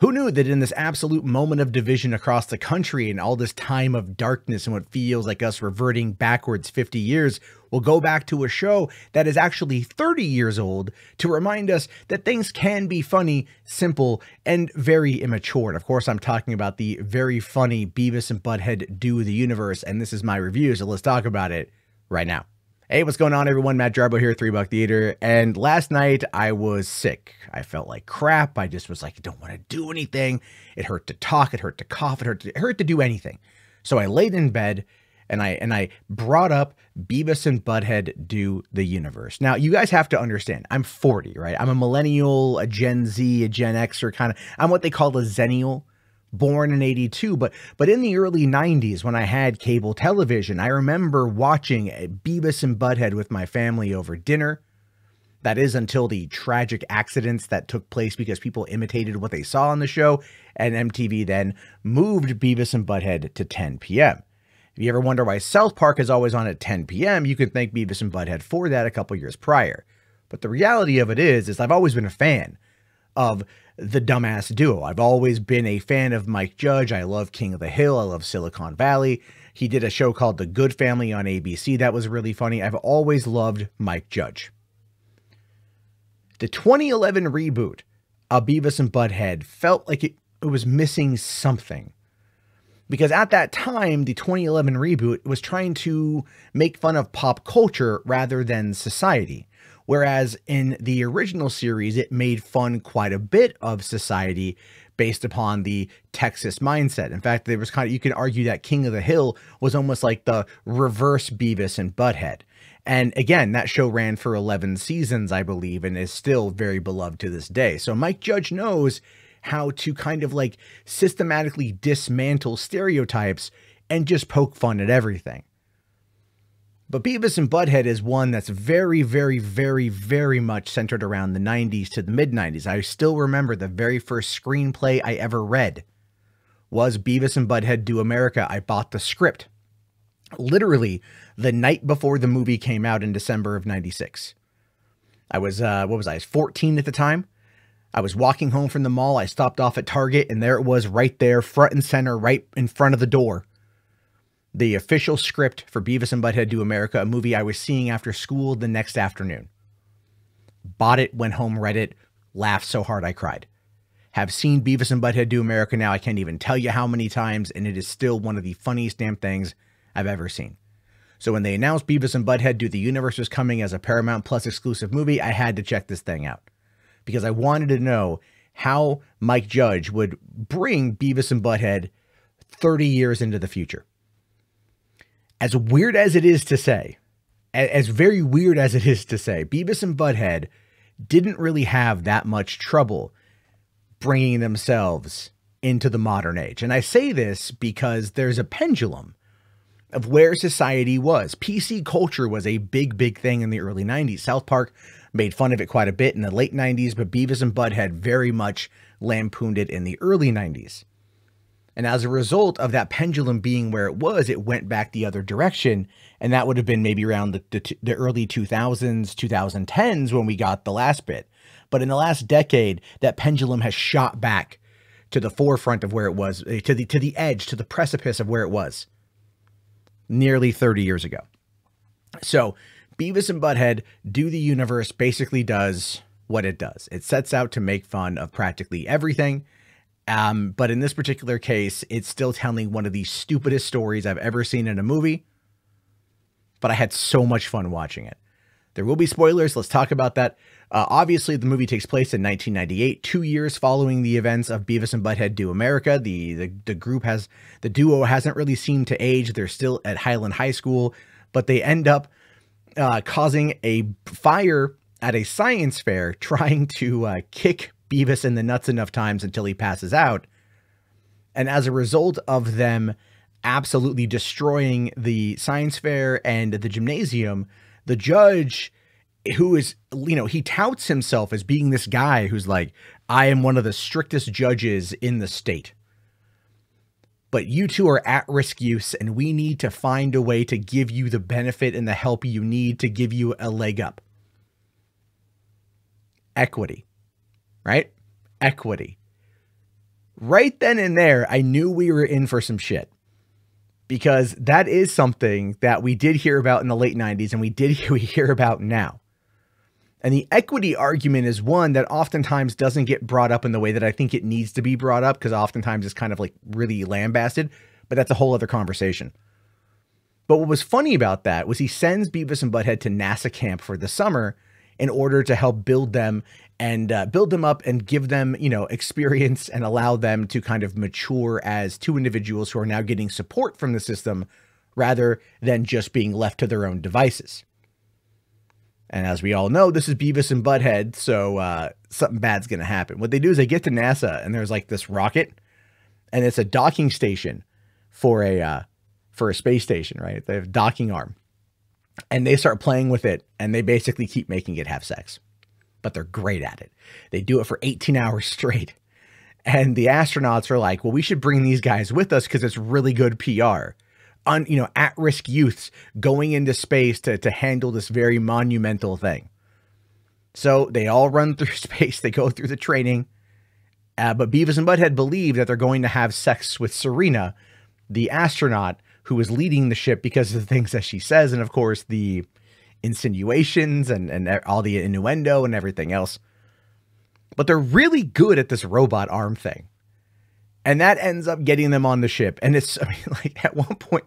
Who knew that in this absolute moment of division across the country and all this time of darkness and what feels like us reverting backwards 50 years, we'll go back to a show that is actually 30 years old to remind us that things can be funny, simple, and very immature. And of course, I'm talking about the very funny Beavis and Butt-head Do the Universe, and this is my review, so let's talk about it right now. Hey, what's going on, everyone? Matt Jarbo here, 3 Buck Theater, and last night I was sick. I felt like crap. I just was like, I don't want to do anything. It hurt to talk. It hurt to cough. It hurt to do anything. So I laid in bed and I brought up Beavis and Butt-head Do the Universe. Now, you guys have to understand, I'm 40, right? I'm a millennial, a Gen Z, a Gen Xer kind of. I'm what they call a Zennial. Born in 82, but in the early 90s when I had cable television, I remember watching Beavis and Butt-head with my family over dinner. That is until the tragic accidents that took place because people imitated what they saw on the show, and MTV then moved Beavis and Butt-head to 10 p.m. If you ever wonder why South Park is always on at 10 p.m., you can thank Beavis and Butt-head for that a couple years prior. But the reality of it is I've always been a fan of the dumbass duo. I've always been a fan of Mike Judge. I love King of the Hill. I love Silicon Valley. He did a show called The Good Family on ABC. That was really funny. I've always loved Mike Judge. The 2011 reboot of Beavis and Butt-head felt like it was missing something. Because at that time, the 2011 reboot was trying to make fun of pop culture rather than society. Whereas in the original series, it made fun quite a bit of society based upon the Texas mindset. In fact, there was you can argue that King of the Hill was almost like the reverse Beavis and Butt-head. And again, that show ran for 11 seasons, I believe, and is still very beloved to this day. So Mike Judge knows how to kind of like systematically dismantle stereotypes and just poke fun at everything. But Beavis and Butt-head is one that's very, very, very, very much centered around the 90s to the mid-90s. I still remember the very first screenplay I ever read was Beavis and Butt-head Do America. I bought the script literally the night before the movie came out in December of 96. I was, what was I, 14 at the time. I was walking home from the mall. I stopped off at Target, and there it was right there, front and center, right in front of the door. The official script for Beavis and Butt-head Do America, a movie I was seeing after school the next afternoon. Bought it, went home, read it, laughed so hard I cried. Have seen Beavis and Butt-head Do America now, I can't even tell you how many times, and it is still one of the funniest damn things I've ever seen. So when they announced Beavis and Butt-head Do the Universe was coming as a Paramount Plus exclusive movie, I had to check this thing out. Because I wanted to know how Mike Judge would bring Beavis and Butt-head 30 years into the future. As weird as it is to say, as very weird as it is to say, Beavis and Butt-head didn't really have that much trouble bringing themselves into the modern age. And I say this because there's a pendulum of where society was. PC culture was a big, big thing in the early 90s. South Park made fun of it quite a bit in the late 90s, but Beavis and Butt-head very much lampooned it in the early 90s. And as a result of that pendulum being where it was, it went back the other direction. And that would have been maybe around the early 2000s, 2010s when we got the last bit. But in the last decade, that pendulum has shot back to the forefront of where it was, to the edge, to the precipice of where it was nearly 30 years ago. So Beavis and Butt-head Do the Universe basically does what it does. It sets out to make fun of practically everything. But in this particular case, it's still telling one of the stupidest stories I've ever seen in a movie. But I had so much fun watching it. There will be spoilers. Let's talk about that. Obviously, the movie takes place in 1998, 2 years following the events of Beavis and Butt-head Do America. The duo hasn't really seemed to age. They're still at Highland High School, but they end up causing a fire at a science fair, trying to kick Beavis in the nuts enough times until he passes out. And as a result of them absolutely destroying the science fair and the gymnasium, the judge, who is, you know, he touts himself as being this guy who's like, I am one of the strictest judges in the state. But you two are at-risk use, and we need to find a way to give you the benefit and the help you need to give you a leg up. Equity. Right? Equity. right then and there, I knew we were in for some shit, because that is something that we did hear about in the late 90s and we hear about now. And the equity argument is one that oftentimes doesn't get brought up in the way that I think it needs to be brought up, because oftentimes it's kind of like really lambasted, but that's a whole other conversation. But what was funny about that was he sends Beavis and Butthead to NASA camp for the summer in order to help build them up and give them, you know, experience and allow them to kind of mature as two individuals who are now getting support from the system rather than just being left to their own devices. And as we all know, this is Beavis and Butthead, so something bad's going to happen. What they do is they get to NASA and there's like this rocket, and it's a docking station for a space station, right? They have a docking arm, and they start playing with it, and they basically keep making it have sex, but they're great at it. They do it for 18 hours straight. And the astronauts are like, well, we should bring these guys with us because it's really good PR. You know, at-risk youths going into space to handle this very monumental thing. So they all run through space. They go through the training. But Beavis and Butthead believe that they're going to have sex with Serena, the astronaut who is leading the ship, because of the things that she says. And of course, the insinuations and all the innuendo and everything else. But they're really good at this robot arm thing. And that ends up getting them on the ship. And it's, I mean, like at one point,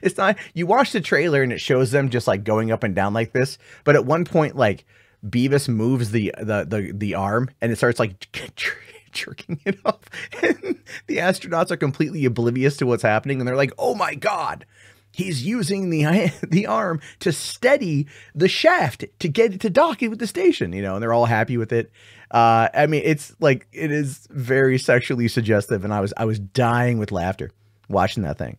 it's not, you watch the trailer and it shows them just like going up and down like this. But at one point, like Beavis moves the arm and it starts like jerking it off. And the astronauts are completely oblivious to what's happening. And they're like, oh my God, he's using the arm to steady the shaft to get it to dock it with the station, you know, and they're all happy with it. I mean, it's like, it is very sexually suggestive. And I was dying with laughter watching that thing.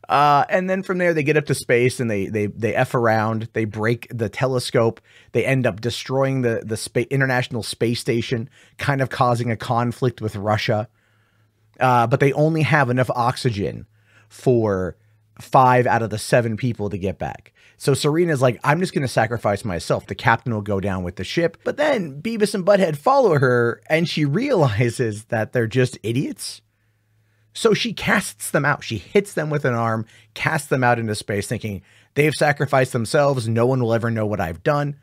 And then from there, they get up to space and they F around, they break the telescope. They end up destroying the International Space Station, kind of causing a conflict with Russia. But they only have enough oxygen for 5 out of the 7 people to get back. So Serena's like, I'm just going to sacrifice myself. The captain will go down with the ship. But then Beavis and Butthead follow her and she realizes that they're just idiots. So she casts them out. She hits them with an arm, casts them out into space, thinking they've sacrificed themselves. No one will ever know what I've done.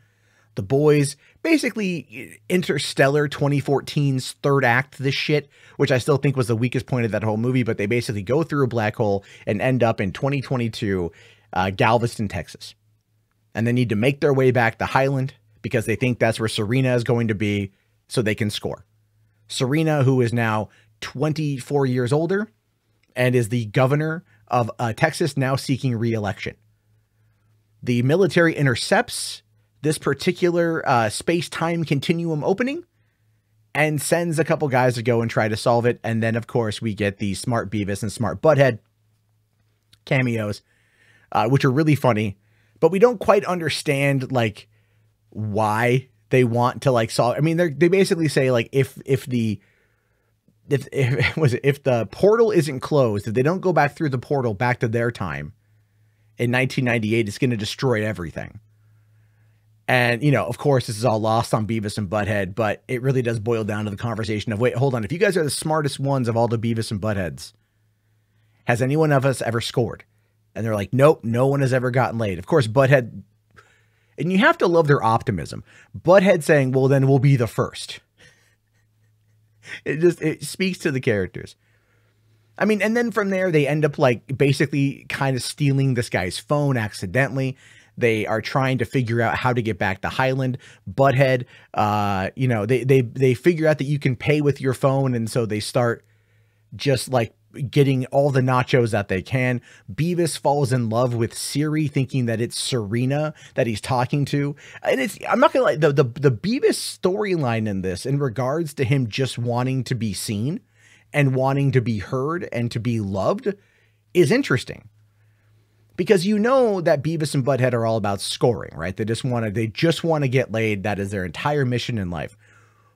The boys, basically Interstellar 2014's third act, this shit, which I still think was the weakest point of that whole movie, but they basically go through a black hole and end up in 2022, Galveston, Texas. And they need to make their way back to Highland because they think that's where Serena is going to be so they can score. Serena, who is now 24 years older and is the governor of Texas, now seeking re-election. The military intercepts this particular space-time continuum opening and sends a couple guys to go and try to solve it. And then, of course, we get the smart Beavis and smart Butthead cameos, which are really funny, but we don't quite understand like why they want to like solve. I mean, they basically say like, if the portal isn't closed, if they don't go back through the portal back to their time in 1998, it's going to destroy everything. And, you know, of course, this is all lost on Beavis and Butthead, but it really does boil down to the conversation of, wait, hold on. If you guys are the smartest ones of all the Beavis and Buttheads, has anyone of us ever scored? And they're like, nope, no one has ever gotten laid. Of course, Butthead, and you have to love their optimism. Butthead saying, well, then we'll be the first. It speaks to the characters. I mean, and then from there, they end up like basically kind of stealing this guy's phone accidentally. They are trying to figure out how to get back to Highland. Butthead, you know, they figure out that you can pay with your phone. And so they start just like getting all the nachos that they can. Beavis falls in love with Siri, thinking that it's Serena that he's talking to. And it's, I'm not gonna lie, the Beavis storyline in this, in regards to him just wanting to be seen and wanting to be heard and to be loved, is interesting. Because you know that Beavis and Butthead are all about scoring, right? They just want to get laid. That is their entire mission in life.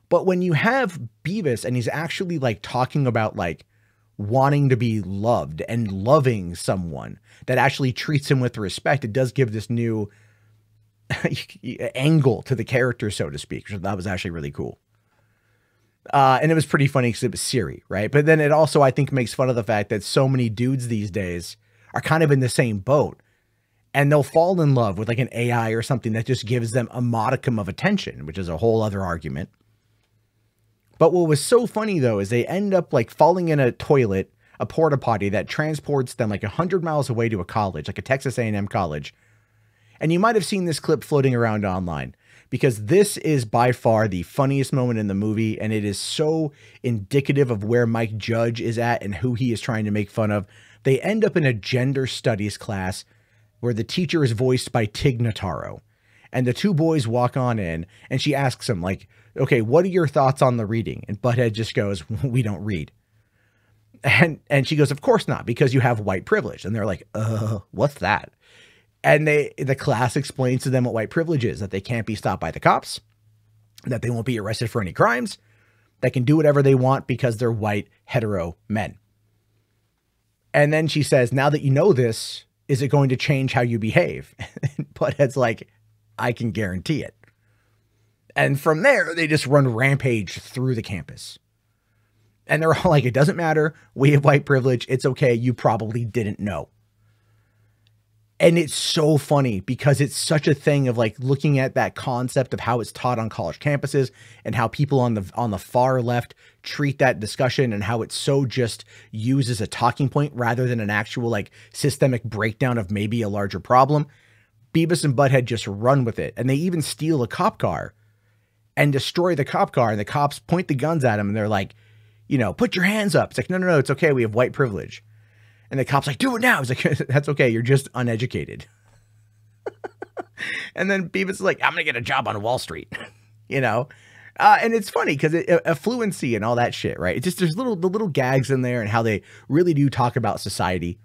But when you have Beavis and he's actually like talking about like wanting to be loved and loving someone that actually treats him with respect, it does give this new angle to the character, so to speak. So that was actually really cool. And it was pretty funny because it was Siri, right? But then it also, I think, makes fun of the fact that so many dudes these days are kind of in the same boat. And they'll fall in love with like an AI or something that just gives them a modicum of attention, which is a whole other argument. But what was so funny, though, is they end up like falling in a toilet, a porta potty that transports them like 100 miles away to a college, like a Texas A&M college. And you might have seen this clip floating around online, because this is by far the funniest moment in the movie. And it is so indicative of where Mike Judge is at and who he is trying to make fun of. They end up in a gender studies class where the teacher is voiced by Tig Notaro. And the two boys walk on in and she asks him like, okay, what are your thoughts on the reading? And Butthead just goes, we don't read. And she goes, of course not, because you have white privilege. And they're like, what's that? And the class explains to them what white privilege is, that they can't be stopped by the cops, that they won't be arrested for any crimes, they can do whatever they want because they're white, hetero men. And then she says, now that you know this, is it going to change how you behave? And Butthead's like, I can guarantee it. And from there, they just run rampage through the campus. And they're all like, it doesn't matter. We have white privilege. It's okay. You probably didn't know. And it's so funny because it's such a thing of like looking at that concept of how it's taught on college campuses and how people on the far left treat that discussion and how it's so just used as a talking point rather than an actual like systemic breakdown of maybe a larger problem. Beavis and Butt-head just run with it. And they even steal a cop car and destroy the cop car. And the cops point the guns at him and they're like, you know, put your hands up. It's like, no, it's okay. We have white privilege. And the cop's like, do it now. It's like, that's okay. You're just uneducated. And then Beavis is like, I'm going to get a job on Wall Street, you know? And it's funny because affluency and all that shit, right? It's just, there's the little gags in there and how they really do talk about society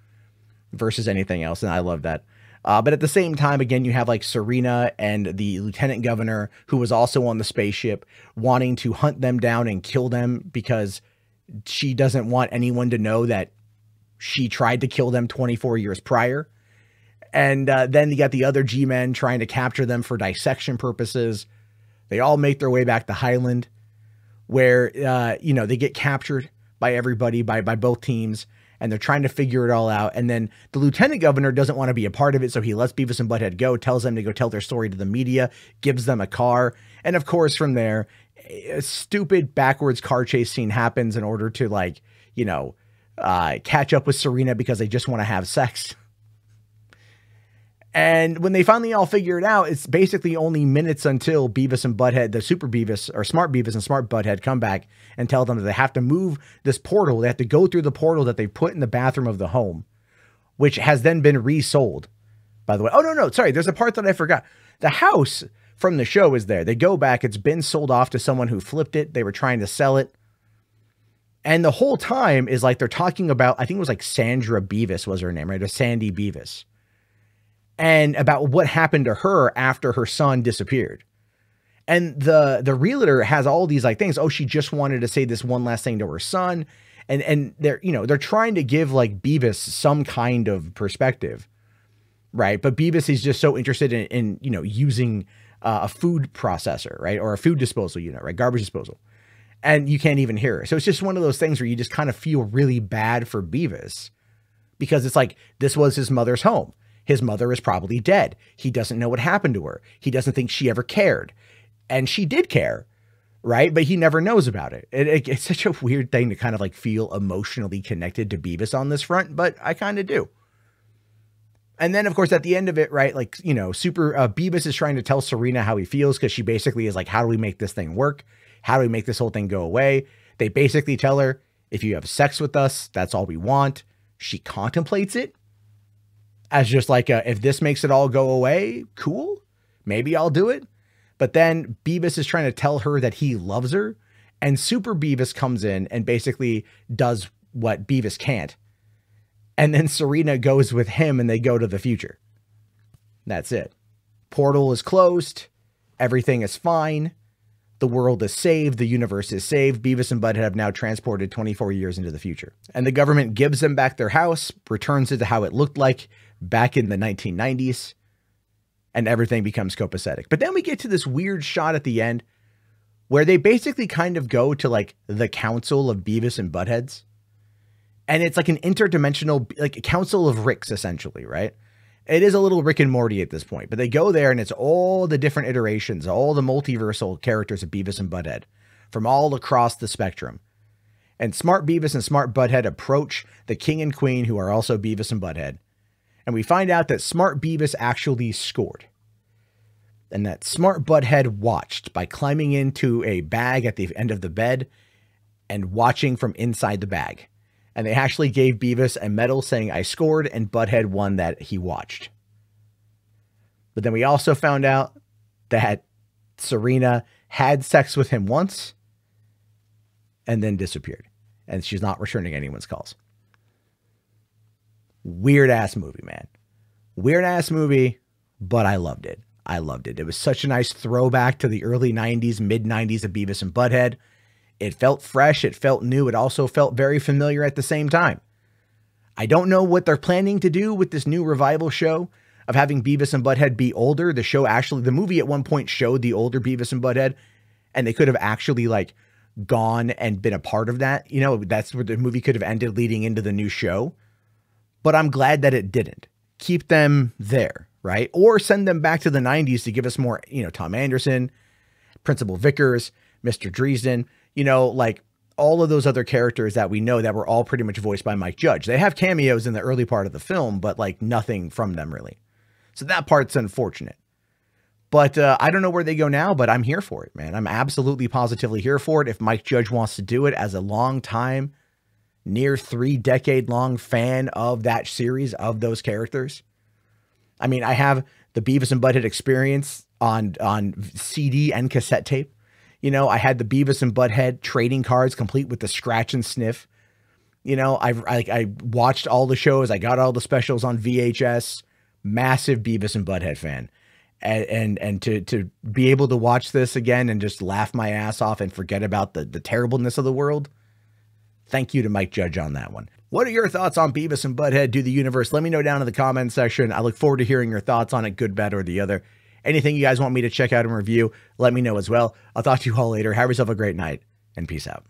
versus anything else. And I love that. But at the same time, again, you have like Serena and the lieutenant governor who was also on the spaceship wanting to hunt them down and kill them because she doesn't want anyone to know that she tried to kill them 24 years prior. And then you got the other G-men trying to capture them for dissection purposes. They all make their way back to Highland where, you know, they get captured by everybody, by both teams, and they're trying to figure it all out. And then the lieutenant governor doesn't want to be a part of it. So he lets Beavis and Butt-head go, tells them to go tell their story to the media, gives them a car. And of course, from there, a stupid backwards car chase scene happens in order to like, you know, catch up with Serena because they just want to have sex. And when they finally all figure it out, it's basically only minutes until Beavis and Butt-head, the super Beavis or smart Beavis and smart Butt-head come back and tell them that they have to move this portal. They have to go through the portal that they put in the bathroom of the home, which has then been resold, by the way. Oh, no, sorry. There's a part that I forgot. The house from the show is there. They go back. It's been sold off to someone who flipped it. They were trying to sell it. And the whole time is like they're talking about, I think it was like Sandra Beavis was her name, right? Or Sandy Beavis. And about what happened to her after her son disappeared. And the realtor has all these like things. Oh, she just wanted to say this one last thing to her son. And they're, you know, they're trying to give like Beavis some kind of perspective, right? But Beavis is just so interested in you know, using a food processor, right? Or a food disposal unit, right? Garbage disposal. And you can't even hear her. So it's just one of those things where you just kind of feel really bad for Beavis because it's like, this was his mother's home. His mother is probably dead. He doesn't know what happened to her. He doesn't think she ever cared. And she did care, right? But he never knows about it. It's such a weird thing to kind of like feel emotionally connected to Beavis on this front, but I kind of do. And then, of course, at the end of it, right, like, you know, Beavis is trying to tell Serena how he feels because she basically is like, how do we make this thing work? How do we make this whole thing go away? They basically tell her, if you have sex with us, that's all we want. She contemplates it as just like, if this makes it all go away, cool, maybe I'll do it. But then Beavis is trying to tell her that he loves her. And Super Beavis comes in and basically does what Beavis can't. And then Serena goes with him and they go to the future. That's it. Portal is closed. Everything is fine. The world is saved. The universe is saved. Beavis and Butt-head have now transported 24 years into the future. And the government gives them back their house, returns it to how it looked like back in the 1990s, and everything becomes copacetic. But then we get to this weird shot at the end where they basically kind of go to like the council of Beavis and Buttheads. And it's like an interdimensional, like a council of Ricks, essentially, right? It is a little Rick and Morty at this point, but they go there and it's all the different iterations, all the multiversal characters of Beavis and Butthead from all across the spectrum. And Smart Beavis and Smart Butthead approach the king and queen, who are also Beavis and Butthead. And we find out that Smart Beavis actually scored. And that Smart Butthead watched by climbing into a bag at the end of the bed and watching from inside the bag. And they actually gave Beavis a medal saying, I scored, and Butthead won that he watched. But then we also found out that Serena had sex with him once and then disappeared. And she's not returning anyone's calls. Weird ass movie, man. Weird ass movie, but I loved it. I loved it. It was such a nice throwback to the early 90s, mid 90s of Beavis and Butthead. It felt fresh. It felt new. It also felt very familiar at the same time. I don't know what they're planning to do with this new revival show of having Beavis and Butthead be older. The show actually, the movie at one point showed the older Beavis and Butthead, and they could have actually like gone and been a part of that. You know, that's where the movie could have ended leading into the new show. But I'm glad that it didn't. Keep them there, right? Or send them back to the 90s to give us more, you know, Tom Anderson, Principal Vickers, Mr. Dresden, you know, like all of those other characters that we know that were all pretty much voiced by Mike Judge. They have cameos in the early part of the film, but like nothing from them really. So that part's unfortunate. But I don't know where they go now, but I'm here for it, man. I'm absolutely positively here for it. If Mike Judge wants to do it, as a long time, near 3-decade-long fan of that series, of those characters. I mean, I have the Beavis and Butthead experience on CD and cassette tape. You know, I had the Beavis and Butthead trading cards complete with the scratch and sniff. You know, I watched all the shows. I got all the specials on VHS. Massive Beavis and Butthead fan. And to be able to watch this again and just laugh my ass off and forget about the terribleness of the world. Thank you to Mike Judge on that one. What are your thoughts on Beavis and Butthead Do the Universe? Let me know down in the comment section. I look forward to hearing your thoughts on it, good, bad, or the other. Anything you guys want me to check out and review, let me know as well. I'll talk to you all later. Have yourself a great night, and peace out.